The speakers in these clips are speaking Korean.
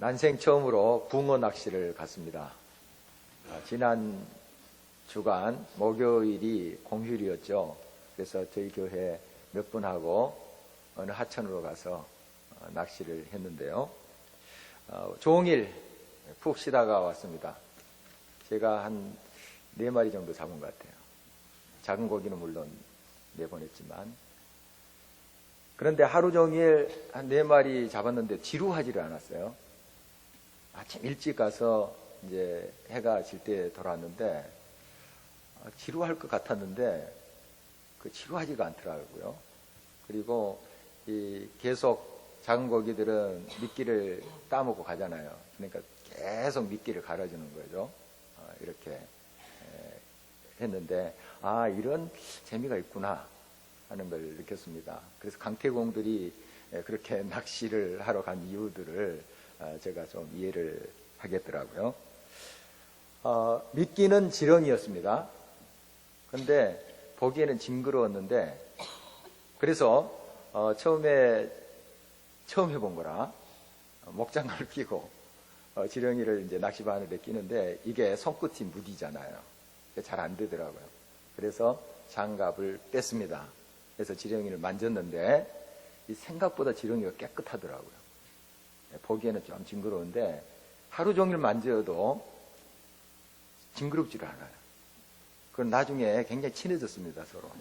난생 처음으로 붕어 낚시를 갔습니다. 지난 주간 목요일이 공휴일이었죠. 그래서 저희 교회 몇 분하고 어느 하천으로 가서 낚시를 했는데요. 종일 푹 쉬다가 왔습니다. 제가 한 4마리 정도 잡은 것 같아요. 작은 고기는 물론 내보냈지만. 그런데 하루 종일 한 4마리 잡았는데 지루하지를 않았어요. 아침 일찍 가서 이제 해가 질 때 돌아왔는데 지루할 것 같았는데 지루하지가 않더라고요. 그리고 계속 작은 고기들은 미끼를 따먹고 가잖아요. 그러니까 계속 미끼를 갈아주는 거죠. 이렇게 했는데 이런 재미가 있구나 하는 걸 느꼈습니다. 그래서 강태공들이 그렇게 낚시를 하러 간 이유들을 제가 좀 이해를 하겠더라고요. 미끼는 지렁이였습니다. 근데 보기에는 징그러웠는데, 그래서 처음 해본 거라 목장갑을 끼고 지렁이를 이제 낚시바늘에 끼는데 이게 손끝이 무디잖아요. 잘 안 되더라고요. 그래서 장갑을 뺐습니다. 그래서 지렁이를 만졌는데 생각보다 지렁이가 깨끗하더라고요. 보기에는 좀 징그러운데 하루 종일 만져도 징그럽지를 않아요. 그건 나중에 굉장히 친해졌습니다, 서로.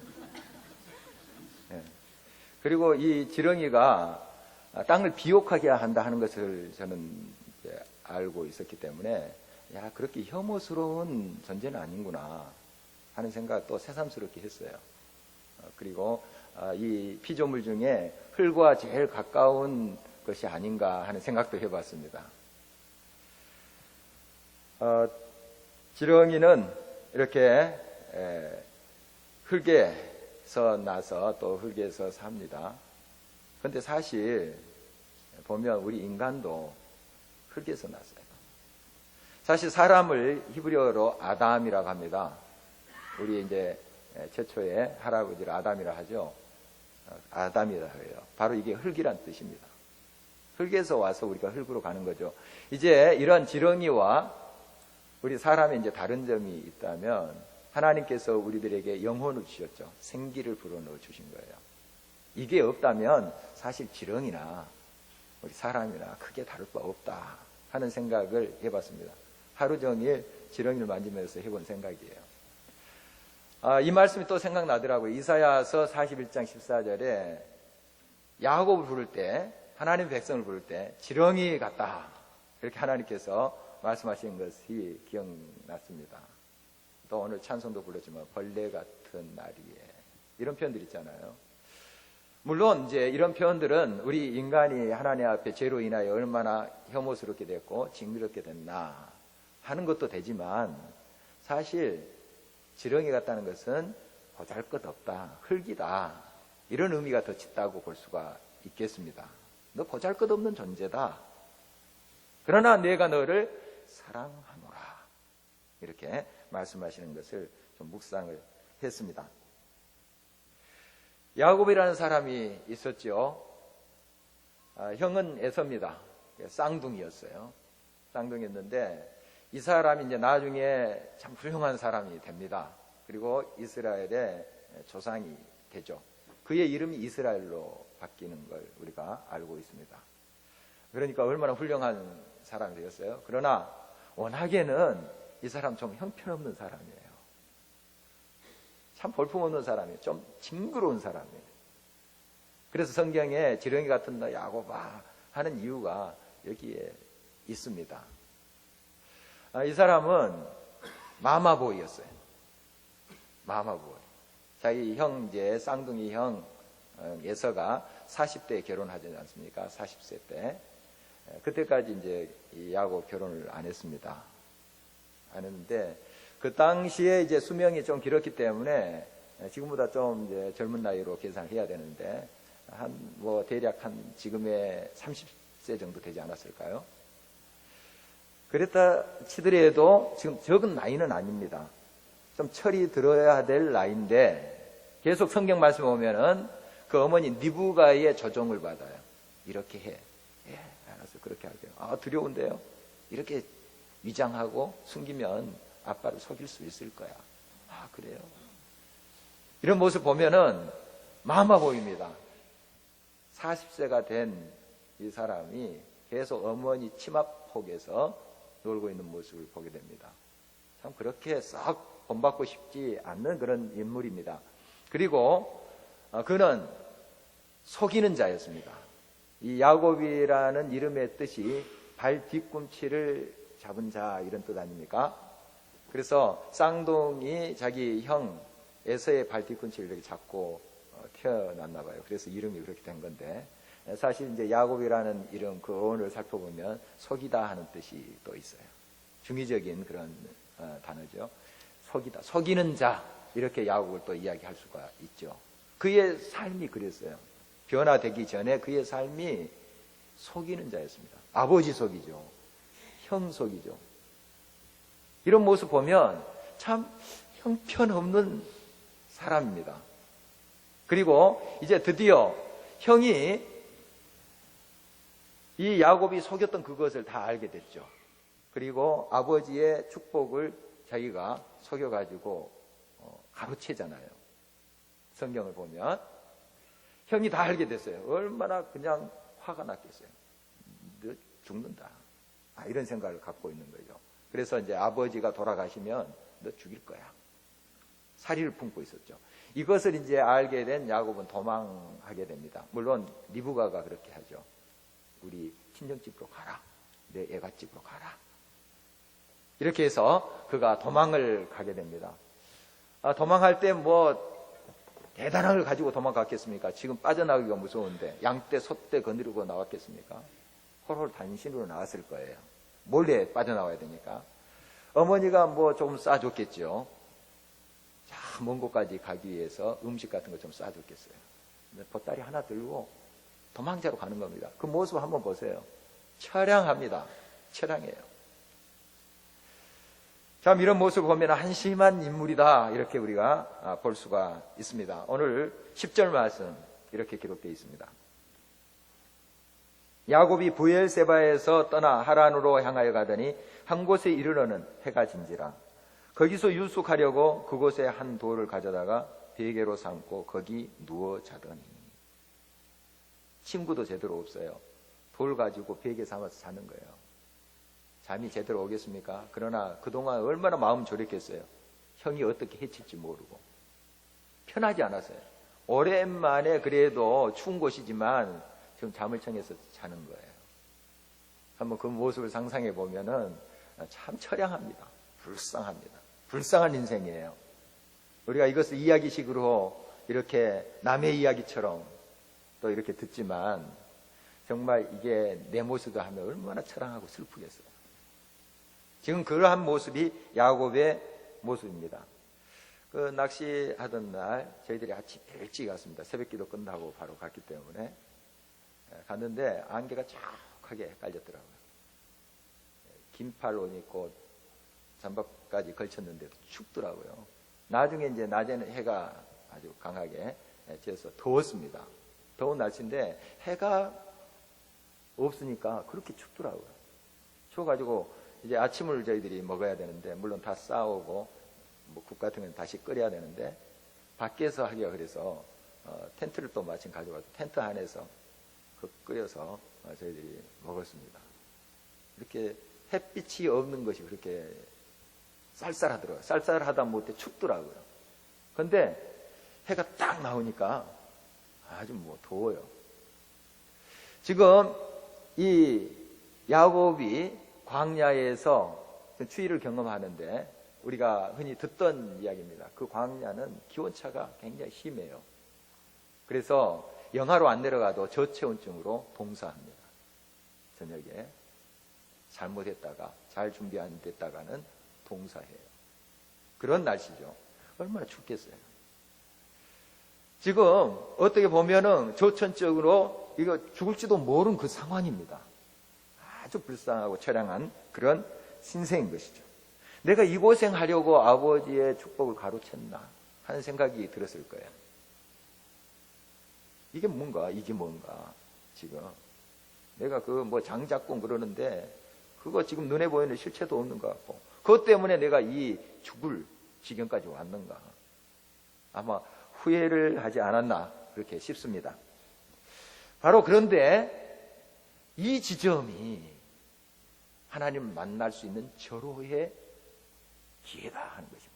그리고 이 지렁이가 땅을 비옥하게 한다 하는 것을 저는 알고 있었기 때문에 그렇게 혐오스러운 존재는 아닌구나 하는 생각 또 새삼스럽게 했어요. 그리고 이 피조물 중에 흙과 제일 가까운 것이 아닌가 하는 생각도 해봤습니다. 지렁이는 이렇게 흙에서 나서 또 흙에서 삽니다. 그런데 사실 보면 우리 인간도 흙에서 났어요. 사실 사람을 히브리어로 아담이라고 합니다. 우리 이제 최초의 할아버지를 아담이라 하죠. 아담이라 해요. 바로 이게 흙이란 뜻입니다. 흙에서 와서 우리가 흙으로 가는 거죠. 이제 이런 지렁이와 우리 사람의 이제 다른 점이 있다면 하나님께서 우리들에게 영혼을 주셨죠. 생기를 불어넣어 주신 거예요. 이게 없다면 사실 지렁이나 우리 사람이나 크게 다를 바 없다 하는 생각을 해봤습니다. 하루 종일 지렁이를 만지면서 해본 생각이에요. 이 말씀이 또 생각나더라고요. 이사야서 41장 14절에 야곱을 부를 때, 하나님 백성을 부를 때 지렁이 같다 이렇게 하나님께서 말씀하신 것이 기억났습니다. 또 오늘 찬송도 불렀지만 벌레 같은 날이에 이런 표현들 있잖아요. 물론 이제 이런 표현들은 우리 인간이 하나님 앞에 죄로 인하여 얼마나 혐오스럽게 됐고 징그럽게 됐나 하는 것도 되지만 사실 지렁이 같다는 것은 보잘것없다, 흙이다 이런 의미가 더 짙다고 볼 수가 있겠습니다. 너 보잘것없는 존재다. 그러나 내가 너를 사랑하노라 이렇게 말씀하시는 것을 좀 묵상을 했습니다. 야곱이라는 사람이 있었죠. 형은 에서입니다. 쌍둥이였어요. 쌍둥이였는데 이 사람이 이제 나중에 참 훌륭한 사람이 됩니다. 그리고 이스라엘의 조상이 되죠. 그의 이름이 이스라엘로 바뀌는 걸 우리가 알고 있습니다. 그러니까 얼마나 훌륭한 사람이 되었어요. 그러나 워낙에는 이 사람 좀 형편없는 사람이에요. 참 볼품없는 사람이에요. 좀 징그러운 사람이에요. 그래서 성경에 지렁이 같은 너 야곱아 하는 이유가 여기에 있습니다. 이 사람은 마마보이였어요. 마마보이. 자기 형제 쌍둥이 형 에서가 40대에 결혼하지 않습니까? 40세 때. 그때까지 이제 이 야곱 결혼을 안 했습니다. 안 했는데 그 당시에 이제 수명이 좀 길었기 때문에 지금보다 좀 이제 젊은 나이로 계산해야 되는데 대략 한 지금의 30세 정도 되지 않았을까요? 그랬다 치더라도 지금 적은 나이는 아닙니다. 좀 철이 들어야 될 나이인데 계속 성경 말씀 보면은 그 어머니 리브가의 조종을 받아요. 이렇게 해. 알았어. 그렇게 하게요. 아, 두려운데요? 이렇게 위장하고 숨기면 아빠를 속일 수 있을 거야. 아, 그래요? 이런 모습 보면은 마마 보입니다. 40세가 된 이 사람이 계속 어머니 치마폭에서 놀고 있는 모습을 보게 됩니다. 참 그렇게 썩 본받고 싶지 않는 그런 인물입니다. 그리고 그는 속이는 자였습니다. 이 야곱이라는 이름의 뜻이 발 뒤꿈치를 잡은 자 이런 뜻 아닙니까? 그래서 쌍둥이 자기 형 에서의 발 뒤꿈치를 이렇게 잡고 태어났나 봐요. 그래서 이름이 그렇게 된 건데, 사실 이제 야곱이라는 이름 그 어원을 살펴보면 속이다 하는 뜻이 또 있어요. 중의적인 그런 단어죠. 속이다, 속이는 자, 이렇게 야곱을 또 이야기할 수가 있죠. 그의 삶이 그랬어요. 변화되기 전에 그의 삶이 속이는 자였습니다. 아버지 속이죠. 형 속이죠. 이런 모습 보면 참 형편없는 사람입니다. 그리고 이제 드디어 형이 이 야곱이 속였던 그것을 다 알게 됐죠. 그리고 아버지의 축복을 자기가 속여가지고 가로채잖아요. 성경을 보면 형이 다 알게 됐어요. 얼마나 그냥 화가 났겠어요. 너 죽는다. 이런 생각을 갖고 있는 거죠. 그래서 이제 아버지가 돌아가시면 너 죽일 거야. 사리를 품고 있었죠. 이것을 이제 알게 된 야곱은 도망하게 됩니다. 물론 리브가가 그렇게 하죠. 우리 친정집으로 가라. 내 애갓집으로 가라. 이렇게 해서 그가 도망을 가게 됩니다. 도망할 때 뭐 대단한 걸 가지고 도망갔겠습니까? 지금 빠져나가기가 무서운데 양떼, 소떼 거느리고 나왔겠습니까? 홀홀 단신으로 나왔을 거예요. 몰래 빠져나와야 되니까. 어머니가 뭐 조금 싸줬겠죠. 먼 곳까지 가기 위해서 음식 같은 거 좀 싸줬겠어요. 보따리 하나 들고 도망자로 가는 겁니다. 그 모습 한번 보세요. 처량합니다. 처량해요. 참 이런 모습을 보면 한심한 인물이다 이렇게 우리가 볼 수가 있습니다. 오늘 10절 말씀 이렇게 기록되어 있습니다. 야곱이 부엘세바에서 떠나 하란으로 향하여 가더니 한 곳에 이르러는 해가 진지라. 거기서 유숙하려고 그곳에 한 돌을 가져다가 베개로 삼고 거기 누워 자더니. 친구도 제대로 없어요. 돌 가지고 베개 삼아서 자는 거예요. 잠이 제대로 오겠습니까? 그러나 그동안 얼마나 마음 졸였겠어요. 형이 어떻게 해칠지 모르고. 편하지 않았어요. 오랜만에 그래도 추운 곳이지만 지금 잠을 청해서 자는 거예요. 한번 그 모습을 상상해 보면은 참 처량합니다. 불쌍합니다. 불쌍한 인생이에요. 우리가 이것을 이야기식으로 이렇게 남의 이야기처럼 또 이렇게 듣지만 정말 이게 내 모습도 하면 얼마나 처량하고 슬프겠어요. 지금 그러한 모습이 야곱의 모습입니다. 그 낚시하던 날 저희들이 아침 일찍 갔습니다. 새벽기도 끝나고 바로 갔기 때문에 갔는데 안개가 쫙하게 깔렸더라고요. 긴팔 옷 입고 잠바까지 걸쳤는데도 춥더라고요. 나중에 이제 낮에는 해가 아주 강하게 쬐서 더웠습니다. 더운 날씨인데 해가 없으니까 그렇게 춥더라고요. 추워가지고 이제 아침을 저희들이 먹어야 되는데 물론 다 싸오고 뭐 국 같은 건 다시 끓여야 되는데 밖에서 하기가 그래서 텐트를 또 마침 가져가서 텐트 안에서 끓여서 저희들이 먹었습니다. 이렇게 햇빛이 없는 것이 그렇게 쌀쌀하더라고요. 쌀쌀하다 못해 춥더라고요. 그런데 해가 딱 나오니까 아주 뭐 더워요. 지금 이 야곱이 광야에서 추위를 경험하는데 우리가 흔히 듣던 이야기입니다. 그 광야는 기온차가 굉장히 심해요. 그래서 영하로 안 내려가도 저체온증으로 봉사합니다. 저녁에 잘못했다가 잘 준비 안 됐다가는 봉사해요. 그런 날씨죠. 얼마나 춥겠어요. 지금 어떻게 보면은 조천적으로 이거 죽을지도 모르는 그 상황입니다. 아주 불쌍하고 처량한 그런 신세인 것이죠. 내가 이 고생하려고 아버지의 축복을 가로챘나 하는 생각이 들었을 거예요. 이게 뭔가 지금 내가 장 잡고 그러는데 그거 지금 눈에 보이는 실체도 없는 것 같고 그것 때문에 내가 이 죽을 지경까지 왔는가. 아마 후회를 하지 않았나 그렇게 싶습니다. 바로 그런데 이 지점이 하나님을 만날 수 있는 절호의 기회다 하는 것입니다.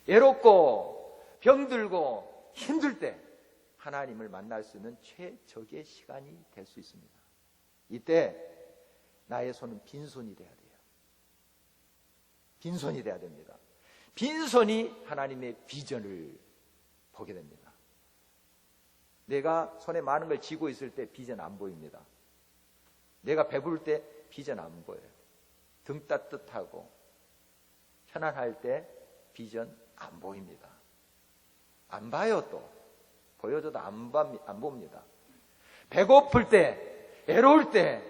외롭고 병들고 힘들 때 하나님을 만날 수 있는 최적의 시간이 될 수 있습니다. 이때 나의 손은 빈손이 돼야 돼요. 빈손이 돼야 됩니다. 빈손이 하나님의 비전을 보게 됩니다. 내가 손에 많은 걸 쥐고 있을 때 비전 안 보입니다. 내가 배부를 때 비전 안 보여요. 등 따뜻하고 편안할 때 비전 안 보입니다. 안 봐요. 또 보여줘도 안 봅니다. 배고플 때, 외로울 때,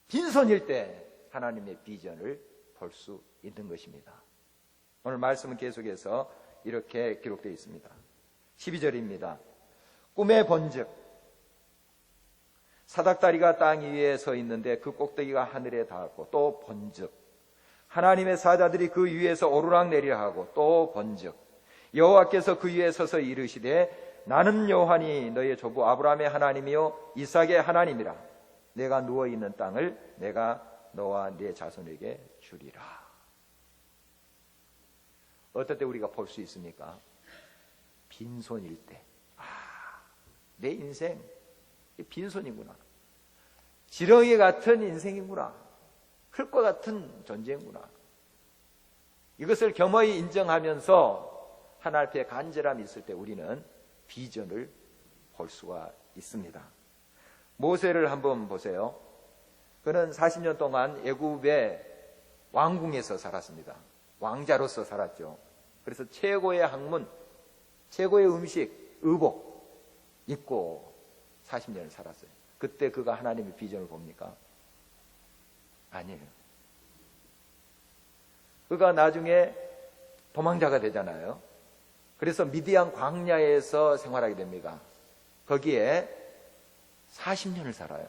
빈손일 때 하나님의 비전을 볼 수 있는 것입니다. 오늘 말씀은 계속해서 이렇게 기록되어 있습니다. 12절입니다. 꿈에 본즉 사닥다리가 땅 위에 서 있는데 그 꼭대기가 하늘에 닿았고 또 본즉 하나님의 사자들이 그 위에서 오르락내리락 하고 또 본즉 여호와께서 그 위에 서서 이르시되 나는 여호와니 너의 조부 아브라함의 하나님이요 이삭의 하나님이라. 내가 누워있는 땅을 내가 너와 네 자손에게 주리라. 어떨 때 우리가 볼 수 있습니까? 빈손일 때. 내 인생 빈손이구나. 지렁이 같은 인생이구나. 흙과 같은 존재구나. 이것을 겸허히 인정하면서 하나님 앞에 간절함이 있을 때 우리는 비전을 볼 수가 있습니다. 모세를 한번 보세요. 그는 40년 동안 애굽의 왕궁에서 살았습니다. 왕자로서 살았죠. 그래서 최고의 학문, 최고의 음식, 의복 입고 40년을 살았어요. 그때 그가 하나님의 비전을 봅니까? 아니에요. 그가 나중에 도망자가 되잖아요. 그래서 미디안 광야에서 생활하게 됩니다. 거기에 40년을 살아요.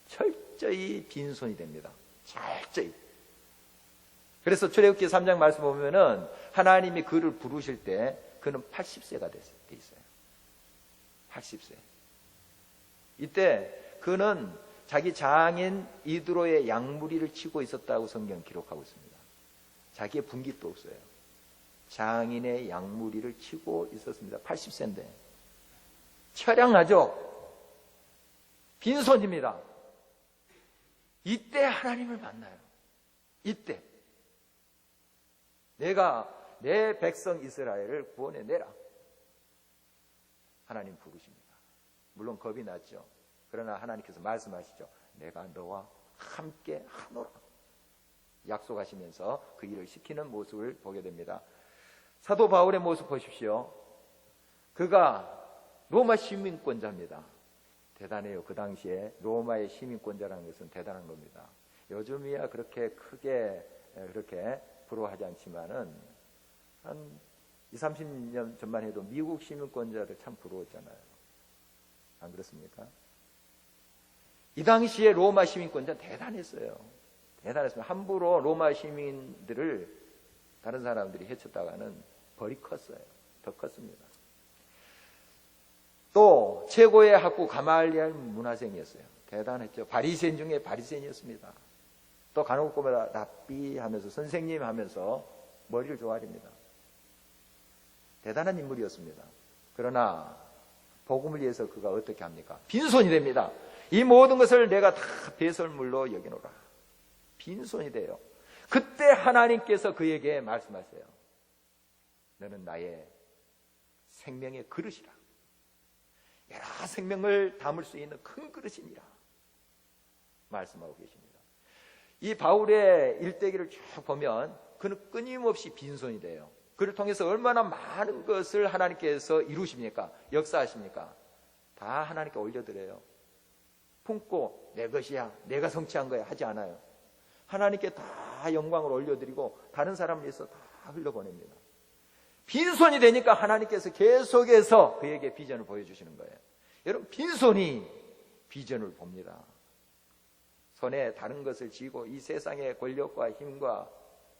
철저히 빈손이 됩니다. 철저히. 그래서 출애굽기 3장 말씀 보면은 하나님이 그를 부르실 때 그는 80세가 돼 있어요. 80세. 이때 그는 자기 장인 이드로의 양무리를 치고 있었다고 성경 기록하고 있습니다. 자기의 분깃도 없어요. 장인의 양무리를 치고 있었습니다. 80세인데. 처량하죠? 빈손입니다. 이때 하나님을 만나요. 이때. 내가 내 백성 이스라엘을 구원해내라. 하나님 부르십니다. 물론 겁이 났죠. 그러나 하나님께서 말씀하시죠. 내가 너와 함께 하노라. 약속하시면서 그 일을 시키는 모습을 보게 됩니다. 사도 바울의 모습 보십시오. 그가 로마 시민권자입니다. 대단해요. 그 당시에 로마의 시민권자라는 것은 대단한 겁니다. 요즘이야 그렇게 크게 그렇게 부러워하지 않지만은 한 20, 30년 전만 해도 미국 시민권자들 참 부러웠잖아요. 안 그렇습니까? 이 당시에 로마 시민권자 대단했어요. 대단했습니다. 함부로 로마 시민들을 다른 사람들이 해쳤다가는 벌이 컸어요. 더 컸습니다. 또 최고의 학구 가말리엘 문화생이었어요. 대단했죠. 바리새인 중에 바리새인이었습니다. 또 간혹 보면 랍비 하면서 선생님 하면서 머리를 조아립니다. 대단한 인물이었습니다. 그러나 복음을 위해서 그가 어떻게 합니까? 빈손이 됩니다. 이 모든 것을 내가 다 배설물로 여기노라. 빈손이 돼요. 그때 하나님께서 그에게 말씀하세요. 너는 나의 생명의 그릇이라. 여러 생명을 담을 수 있는 큰 그릇이니라. 말씀하고 계십니다. 이 바울의 일대기를 쭉 보면 그는 끊임없이 빈손이 돼요. 그를 통해서 얼마나 많은 것을 하나님께서 이루십니까? 역사하십니까? 다 하나님께 올려드려요. 품고 내 것이야, 내가 성취한 거야 하지 않아요. 하나님께 다 영광을 올려드리고 다른 사람을 위해서 다 흘려보냅니다. 빈손이 되니까 하나님께서 계속해서 그에게 비전을 보여주시는 거예요. 여러분, 빈손이 비전을 봅니다. 손에 다른 것을 쥐고 이 세상의 권력과 힘과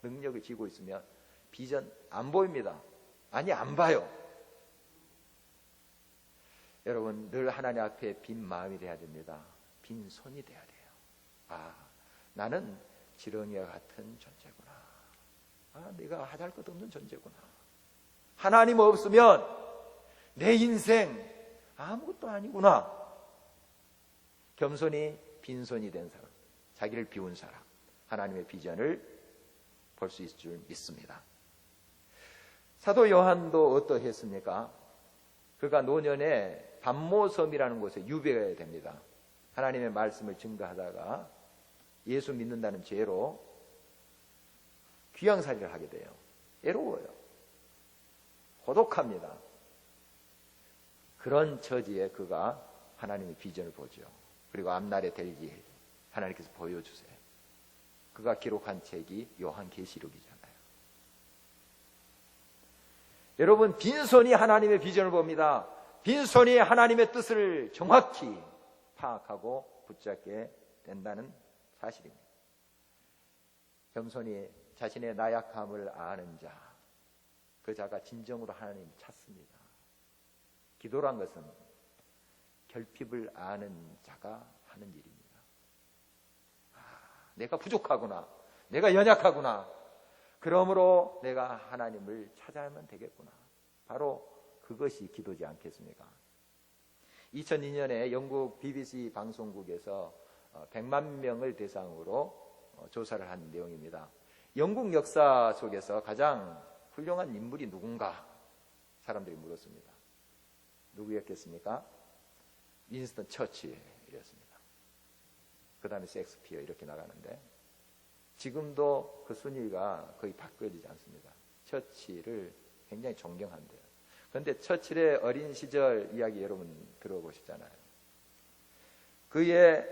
능력을 쥐고 있으면 비전 안 보입니다. 아니, 안 봐요. 여러분, 늘 하나님 앞에 빈 마음이 돼야 됩니다. 빈 손이 돼야 돼요. 아, 나는 지렁이와 같은 존재구나. 아, 내가 하잘 것 없는 존재구나. 하나님 없으면 내 인생 아무것도 아니구나. 겸손히 빈손이 된 사람, 자기를 비운 사람, 하나님의 비전을 볼 수 있을 줄 믿습니다. 사도 요한도 어떠했습니까? 그가 노년에 반모섬이라는 곳에 유배해야 됩니다. 하나님의 말씀을 증거하다가 예수 믿는다는 죄로 귀양살이를 하게 돼요. 애로워요. 고독합니다. 그런 처지에 그가 하나님의 비전을 보죠. 그리고 앞날에 될 일 하나님께서 보여주세요. 그가 기록한 책이 요한계시록이잖아요. 여러분, 빈손이 하나님의 비전을 봅니다. 빈손이 하나님의 뜻을 정확히 파악하고 붙잡게 된다는 사실입니다. 겸손히 자신의 나약함을 아는 자, 그 자가 진정으로 하나님을 찾습니다. 기도란 것은 결핍을 아는 자가 하는 일입니다. 아, 내가 부족하구나. 내가 연약하구나. 그러므로 내가 하나님을 찾아야만 되겠구나. 바로 그것이 기도지 않겠습니까? 2002년에 영국 BBC 방송국에서 100만 명을 대상으로 조사를 한 내용입니다. 영국 역사 속에서 가장 훌륭한 인물이 누군가 사람들이 물었습니다. 누구였겠습니까? 윈스턴 처칠이었습니다. 그 다음에 셰익스피어 이렇게 나가는데 지금도 그 순위가 거의 바뀌어지지 않습니다. 처칠을 굉장히 존경한대요. 그런데 처칠의 어린 시절 이야기 여러분 들어보셨잖아요. 그의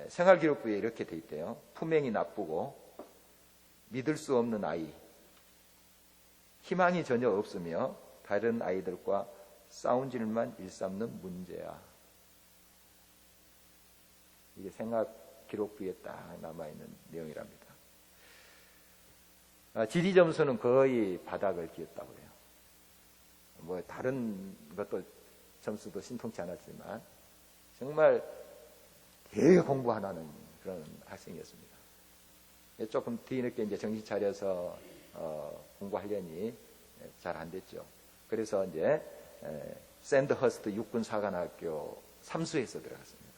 생활기록부에 이렇게 돼 있대요. 품행이 나쁘고 믿을 수 없는 아이, 희망이 전혀 없으며 다른 아이들과 싸운 일만 일삼는 문제야. 이게 생활기록부에 딱 남아있는 내용이랍니다. 지리 점수는 거의 바닥을 기었다고 해요. 뭐 다른 것도 점수도 신통치 않았지만 정말 되게 공부 하나는 그런 학생이었습니다. 조금 뒤늦게 이제 정신 차려서 공부하려니 잘 안 됐죠. 그래서 이제 샌드허스트 육군사관학교 삼수에서 들어갔습니다.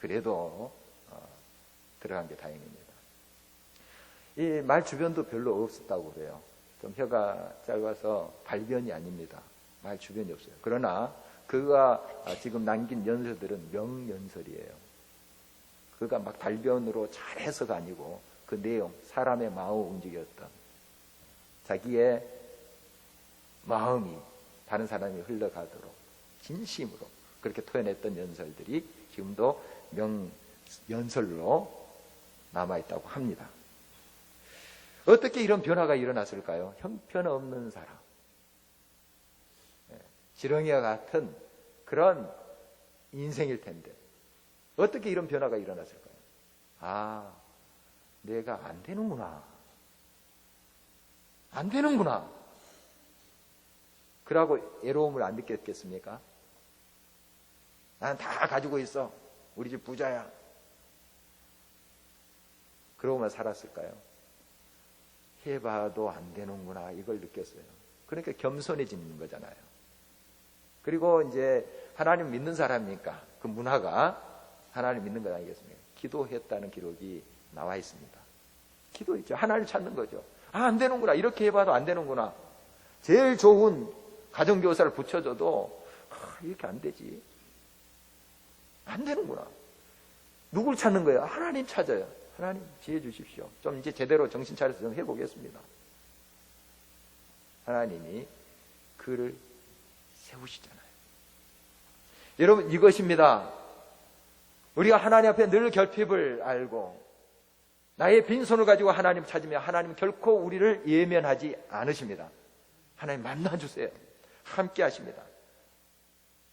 그래도 들어간 게 다행입니다. 이 말 주변도 별로 없었다고 그래요. 좀 혀가 짧아서 발변이 아닙니다. 말 주변이 없어요. 그러나 그가 지금 남긴 연설들은 명연설이에요. 그가 막 발변으로 잘해서가 아니고 그 내용, 사람의 마음을 움직였던 자기의 마음이 다른 사람이 흘러가도록 진심으로 그렇게 토해냈던 연설들이 지금도 명연설로 남아있다고 합니다. 어떻게 이런 변화가 일어났을까요? 형편없는 사람, 지렁이와 같은 그런 인생일 텐데 어떻게 이런 변화가 일어났을까요? 아, 내가 안 되는구나. 안 되는구나. 그러고 애로움을 안 느꼈겠습니까? 난 다 가지고 있어. 우리 집 부자야. 그러고만 살았을까요? 해봐도 안 되는구나. 이걸 느꼈어요. 그러니까 겸손해지는 거잖아요. 그리고 이제 하나님 믿는 사람이니까 그 문화가 하나님 믿는 것 아니겠습니까? 기도했다는 기록이 나와 있습니다. 기도했죠. 하나님 찾는 거죠. 아, 안 되는구나. 이렇게 해봐도 안 되는구나. 제일 좋은 가정교사를 붙여줘도 이렇게 안 되지. 안 되는구나. 누굴 찾는 거예요? 하나님 찾아요. 하나님 지혜 주십시오. 좀 이제 제대로 정신 차려서 좀 해보겠습니다. 하나님이 그를 세우시잖아요. 여러분, 이것입니다. 우리가 하나님 앞에 늘 결핍을 알고 나의 빈손을 가지고 하나님 찾으면 하나님 결코 우리를 예면하지 않으십니다. 하나님 만나주세요. 함께 하십니다.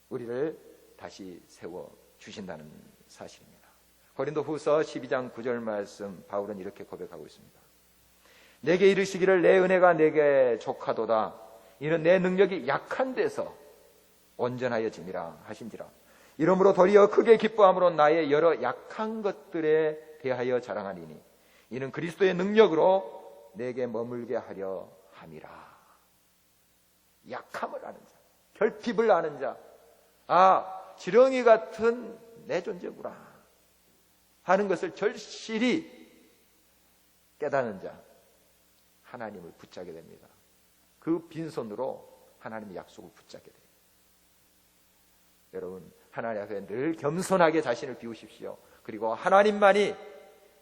우리를 다시 세워 주신다는 사실입니다. 고린도 후서 12장 9절 말씀, 바울은 이렇게 고백하고 있습니다. 내게 이르시기를 내 은혜가 내게 족하도다. 이는 내 능력이 약한 데서 온전하여짐이라 하신지라. 이러므로 도리어 크게 기뻐함으로 나의 여러 약한 것들에 대하여 자랑하리니 이는 그리스도의 능력으로 내게 머물게 하려 함이라. 약함을 아는 자, 결핍을 아는 자, 지렁이 같은 내 존재구나 하는 것을 절실히 깨닫는 자, 하나님을 붙잡게 됩니다. 그 빈손으로 하나님의 약속을 붙잡게 돼요. 여러분, 하나님 앞에 늘 겸손하게 자신을 비우십시오. 그리고 하나님만이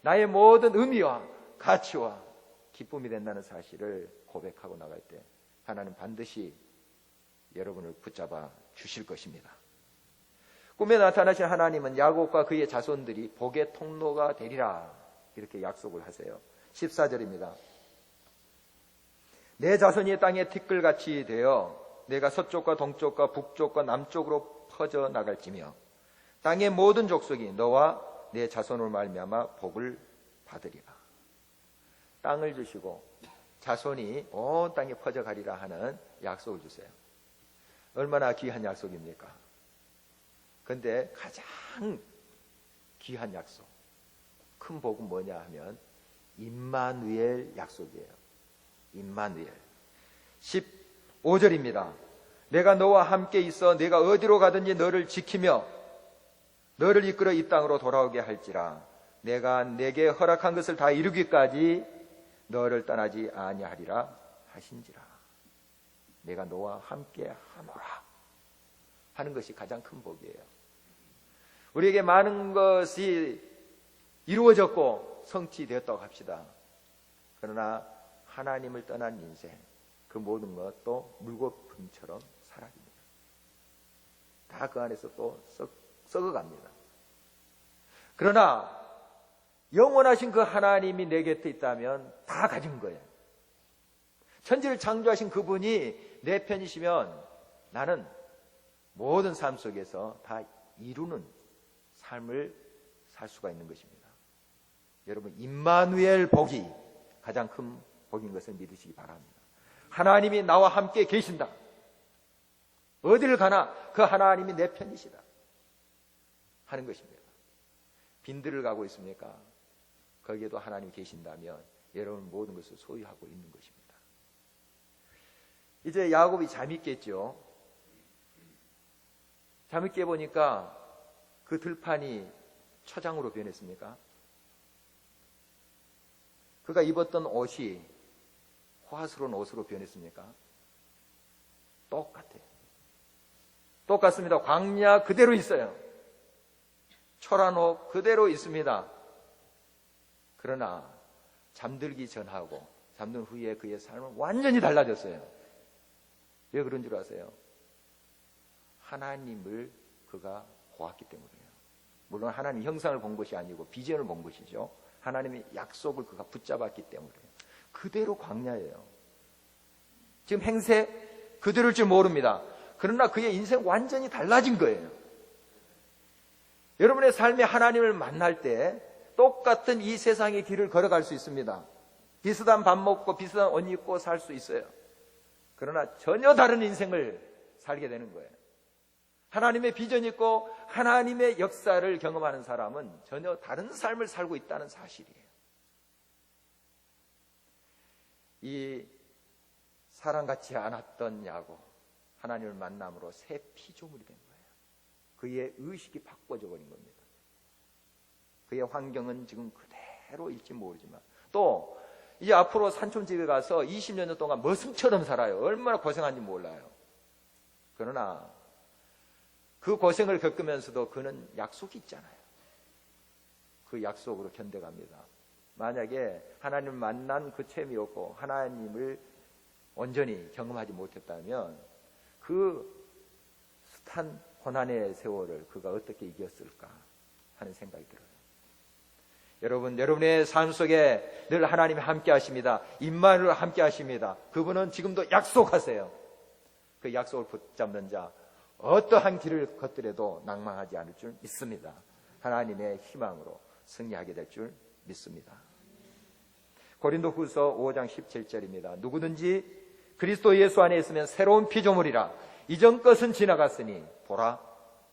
나의 모든 의미와 가치와 기쁨이 된다는 사실을 고백하고 나갈 때 하나님 반드시 여러분을 붙잡아 주실 것입니다. 꿈에 나타나신 하나님은 야곱과 그의 자손들이 복의 통로가 되리라 이렇게 약속을 하세요. 14절입니다. 내 자손이 땅의 티끌같이 되어 내가 서쪽과 동쪽과 북쪽과 남쪽으로 퍼져 나갈지며 땅의 모든 족속이 너와 내 자손으로 말미암아 복을 받으리라. 땅을 주시고 자손이 온 땅에 퍼져가리라 하는 약속을 주세요. 얼마나 귀한 약속입니까? 그런데 가장 귀한 약속, 큰 복은 뭐냐 하면 임마누엘 약속이에요. 임마누엘. 15절입니다. 내가 너와 함께 있어 내가 어디로 가든지 너를 지키며 너를 이끌어 이 땅으로 돌아오게 할지라. 내가 내게 허락한 것을 다 이루기까지 너를 떠나지 아니하리라 하신지라. 내가 너와 함께 하노라 하는 것이 가장 큰 복이에요. 우리에게 많은 것이 이루어졌고 성취되었다고 합시다. 그러나 하나님을 떠난 인생, 그 모든 것도 물거품처럼 사라집니다. 다 그 안에서 또 썩어갑니다. 그러나 영원하신 그 하나님이 내 곁에 있다면 다 가진 거예요. 천지를 창조하신 그분이 내 편이시면 나는 모든 삶 속에서 다 이루는 삶을 살 수가 있는 것입니다. 여러분, 임마누엘 복이 가장 큰 복인 것을 믿으시기 바랍니다. 하나님이 나와 함께 계신다. 어디를 가나 그 하나님이 내 편이시다 하는 것입니다. 빈들을 가고 있습니까? 거기에도 하나님이 계신다면 여러분 모든 것을 소유하고 있는 것입니다. 이제 야곱이 잠이 깼죠. 잠이 깨보니까 그 들판이 초장으로 변했습니까? 그가 입었던 옷이 화스러운 옷으로 변했습니까? 똑같아요. 똑같습니다. 광야 그대로 있어요. 초란 옷 그대로 있습니다. 그러나 잠들기 전하고 잠든 후에 그의 삶은 완전히 달라졌어요. 왜 그런 줄 아세요? 하나님을 그가 보았기 때문이에요. 물론 하나님 형상을 본 것이 아니고 비전을 본 것이죠. 하나님의 약속을 그가 붙잡았기 때문이에요. 그대로 광야예요. 지금 행세 그대로일 줄 모릅니다. 그러나 그의 인생 완전히 달라진 거예요. 여러분의 삶에 하나님을 만날 때 똑같은 이 세상의 길을 걸어갈 수 있습니다. 비슷한 밥 먹고 비슷한 옷 입고 살 수 있어요. 그러나 전혀 다른 인생을 살게 되는 거예요. 하나님의 비전이 있고 하나님의 역사를 경험하는 사람은 전혀 다른 삶을 살고 있다는 사실이에요. 이 사랑같지 않았던 야곱, 하나님을 만남으로 새 피조물이 된 거예요. 그의 의식이 바꿔져 버린 겁니다. 그의 환경은 지금 그대로일지 모르지만 또 이제 앞으로 산촌집에 가서 20년 동안 머슴처럼 살아요. 얼마나 고생한지 몰라요. 그러나 그 고생을 겪으면서도 그는 약속이 있잖아요. 그 약속으로 견뎌갑니다. 만약에 하나님을 만난 그 체험이었고 하나님을 온전히 경험하지 못했다면 그 숱한 고난의 세월을 그가 어떻게 이겼을까 하는 생각이 들어요. 여러분, 여러분의 삶 속에 늘 하나님이 함께 하십니다. 임마누엘 함께 하십니다. 그분은 지금도 약속하세요. 그 약속을 붙잡는 자 어떠한 길을 걷더라도 낭망하지 않을 줄 믿습니다. 하나님의 희망으로 승리하게 될 줄 믿습니다. 고린도후서 5장 17절입니다. 누구든지 그리스도 예수 안에 있으면 새로운 피조물이라. 이전 것은 지나갔으니 보라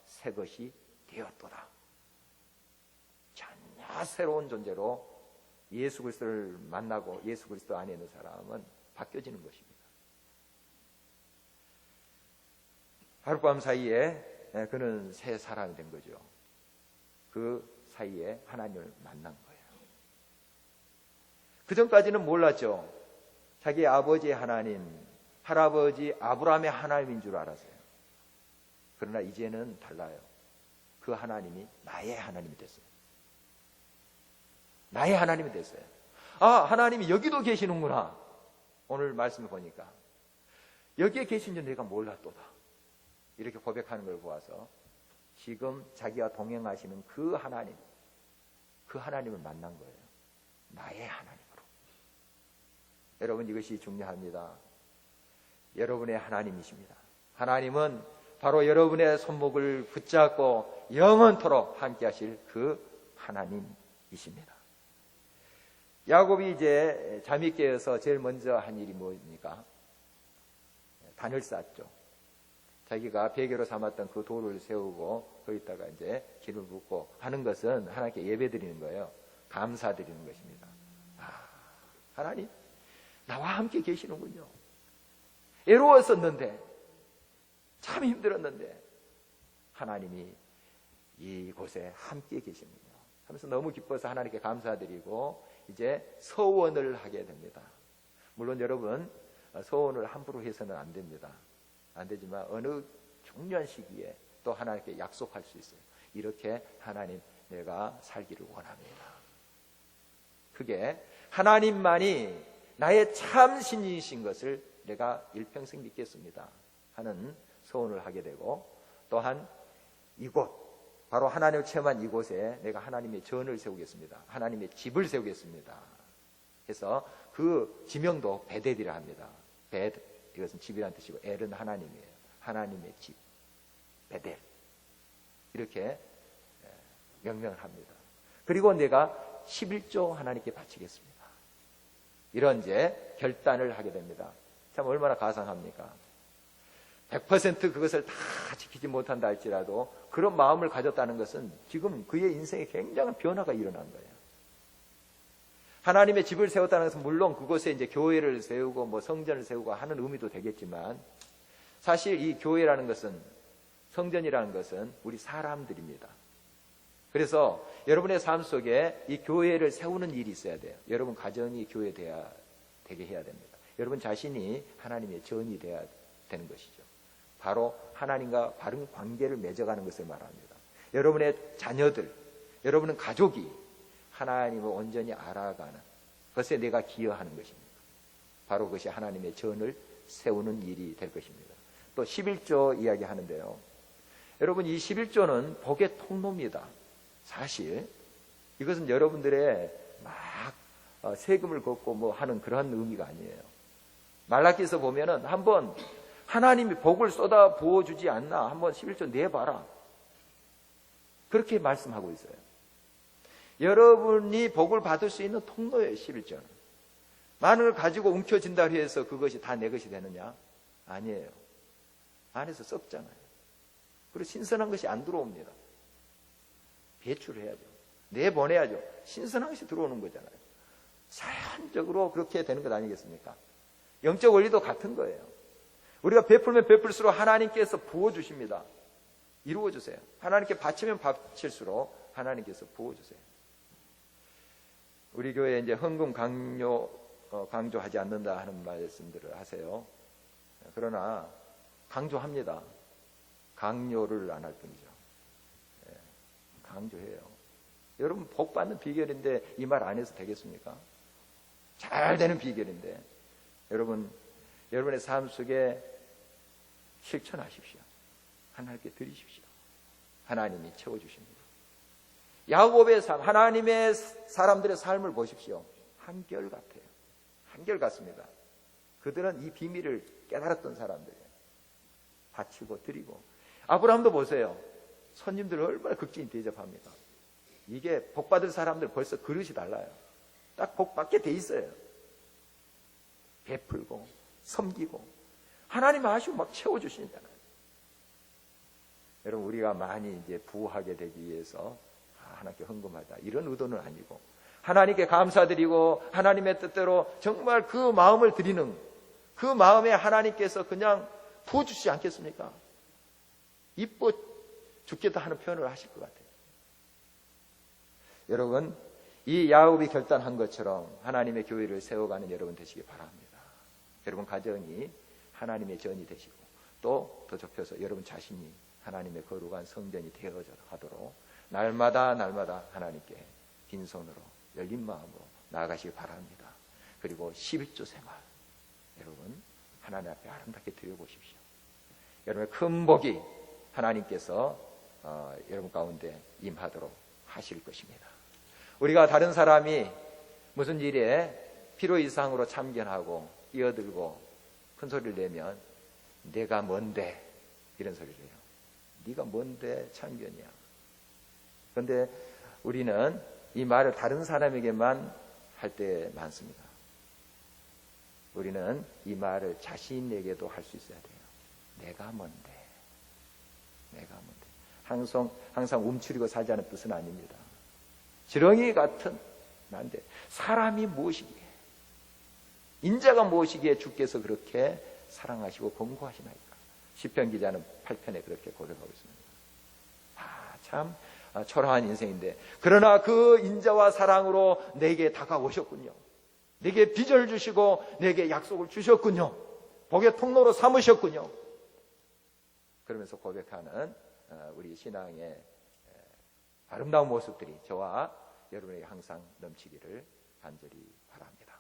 새 것이 되었도다. 전혀 새로운 존재로 예수 그리스도를 만나고 예수 그리스도 안에 있는 사람은 바뀌어지는 것입니다. 하룻밤 사이에 그는 새 사람이 된 거죠. 그 사이에 하나님을 만난 거예요. 그 전까지는 몰랐죠. 자기 아버지의 하나님, 할아버지 아브라함의 하나님인 줄 알았어요. 그러나 이제는 달라요. 그 하나님이 나의 하나님이 됐어요. 나의 하나님이 됐어요. 아, 하나님이 여기도 계시는구나. 오늘 말씀을 보니까 여기에 계신 줄 내가 몰랐도다. 이렇게 고백하는 걸 보아서 지금 자기와 동행하시는 그 하나님을 만난 거예요. 나의 하나님으로. 여러분, 이것이 중요합니다. 여러분의 하나님이십니다. 하나님은 바로 여러분의 손목을 붙잡고 영원토록 함께 하실 그 하나님이십니다. 야곱이 이제 잠이 깨어서 제일 먼저 한 일이 뭡니까? 단을 쌓았죠. 자기가 베개로 삼았던 그 돌을 세우고 거기다가 이제 기름을 붓고 하는 것은 하나님께 예배드리는 거예요. 감사드리는 것입니다. 아, 하나님 나와 함께 계시는군요. 애로웠었는데 참 힘들었는데 하나님이 이곳에 함께 계시는군요 하면서 너무 기뻐서 하나님께 감사드리고 이제 서원을 하게 됩니다. 물론 여러분 서원을 함부로 해서는 안 됩니다. 안 되지만 어느 중요한 시기에 또 하나님께 약속할 수 있어요. 이렇게 하나님 내가 살기를 원합니다. 그게 하나님만이 나의 참 신이신 것을 내가 일평생 믿겠습니다 하는 소원을 하게 되고, 또한 이곳 바로 하나님을 체험한 이곳에 내가 하나님의 전을 세우겠습니다. 하나님의 집을 세우겠습니다 해서 그 지명도 베델이라 합니다. 베드, 이것은 집이라는 뜻이고 엘은 하나님이에요. 하나님의 집, 베델, 이렇게 명명을 합니다. 그리고 내가 11조 하나님께 바치겠습니다. 이런 이제 결단을 하게 됩니다. 참 얼마나 가상합니까? 100% 그것을 다 지키지 못한다 할지라도 그런 마음을 가졌다는 것은 지금 그의 인생에 굉장한 변화가 일어난 거예요. 하나님의 집을 세웠다는 것은 물론 그곳에 이제 교회를 세우고 뭐 성전을 세우고 하는 의미도 되겠지만, 사실 이 교회라는 것은, 성전이라는 것은 우리 사람들입니다. 그래서 여러분의 삶 속에 이 교회를 세우는 일이 있어야 돼요. 여러분 가정이 교회 되게 해야 됩니다. 여러분 자신이 하나님의 전이 돼야 되는 것이죠. 바로 하나님과 바른 관계를 맺어가는 것을 말합니다. 여러분의 자녀들, 여러분은 가족이 하나님을 온전히 알아가는 것에 내가 기여하는 것입니다. 바로 그것이 하나님의 전을 세우는 일이 될 것입니다. 또 11조 이야기 하는데요. 여러분 이 11조는 복의 통로입니다. 사실 이것은 여러분들의 막 세금을 걷고 뭐 하는 그런 의미가 아니에요. 말라기서 보면은 한번 하나님이 복을 쏟아 부어주지 않나 한번 11조 내봐라, 그렇게 말씀하고 있어요. 여러분이 복을 받을 수 있는 통로예요. 11조는 많은 걸 가지고 움켜진다 해서 그것이 다 내 것이 되느냐? 아니에요. 안에서 썩잖아요. 그리고 신선한 것이 안 들어옵니다. 배출해야죠. 내보내야죠. 신선한 것이 들어오는 거잖아요. 자연적으로 그렇게 되는 것 아니겠습니까? 영적 원리도 같은 거예요. 우리가 베풀면 베풀수록 하나님께서 부어주십니다. 이루어주세요. 하나님께 바치면 바칠수록 하나님께서 부어주세요. 우리 교회에 이제 헌금 강조하지 않는다 하는 말씀들을 하세요. 그러나 강조합니다. 강요를 안 할 뿐이죠. 강조해요. 여러분 복 받는 비결인데 이 말 안 해서 되겠습니까? 잘 되는 비결인데 여러분의 삶 속에 실천하십시오. 하나님께 드리십시오. 하나님이 채워주십니다. 야곱의 삶, 하나님의 사람들의 삶을 보십시오. 한결같아요. 한결같습니다. 그들은 이 비밀을 깨달았던 사람들이에요. 바치고 드리고. 아브라함도 보세요. 손님들 얼마나 극진히 대접합니까? 이게 복받을 사람들 벌써 그릇이 달라요. 딱 복받게 돼 있어요. 베풀고 섬기고 하나님 아시고 막 채워주시잖아요. 여러분, 우리가 많이 이제 부하게 되기 위해서 하나님께 헌금하자 이런 의도는 아니고, 하나님께 감사드리고 하나님의 뜻대로 정말 그 마음을 드리는, 그 마음에 하나님께서 그냥 부어주시지 않겠습니까? 이뻐 죽겠다 하는 표현을 하실 것 같아요. 여러분, 이 야곱이 결단한 것처럼 하나님의 교회를 세워가는 여러분 되시기 바랍니다. 여러분 가정이 하나님의 전이 되시고, 또 더 좁혀서 여러분 자신이 하나님의 거룩한 성전이 되어져 가도록 날마다 하나님께 빈손으로 열린 마음으로 나아가시기 바랍니다. 그리고 11조 생활, 여러분 하나님 앞에 아름답게 드려보십시오. 여러분의 큰 복이 하나님께서 여러분 가운데 임하도록 하실 것입니다. 우리가 다른 사람이 무슨 일에 필요 이상으로 참견하고 끼어들고 큰 소리를 내면 내가 뭔데 이런 소리를 해요. 네가 뭔데 참견이야. 그런데 우리는 이 말을 다른 사람에게만 할 때 많습니다. 우리는 이 말을 자신에게도 할 수 있어야 돼요. 내가 뭔데, 내가 뭔데. 항상 움츠리고 살자는 뜻은 아닙니다. 지렁이 같은 난데 사람이 무엇이기에, 인자가 무엇이기에 주께서 그렇게 사랑하시고 권고하시나이까. 시편 기자는 8편에 그렇게 고백하고 있습니다. 참 초라한 인생인데, 그러나 그 인자와 사랑으로 내게 다가오셨군요. 내게 빚을 주시고 내게 약속을 주셨군요. 복의 통로로 삼으셨군요. 그러면서 고백하는 우리 신앙의 아름다운 모습들이 저와 여러분에게 항상 넘치기를 간절히 바랍니다.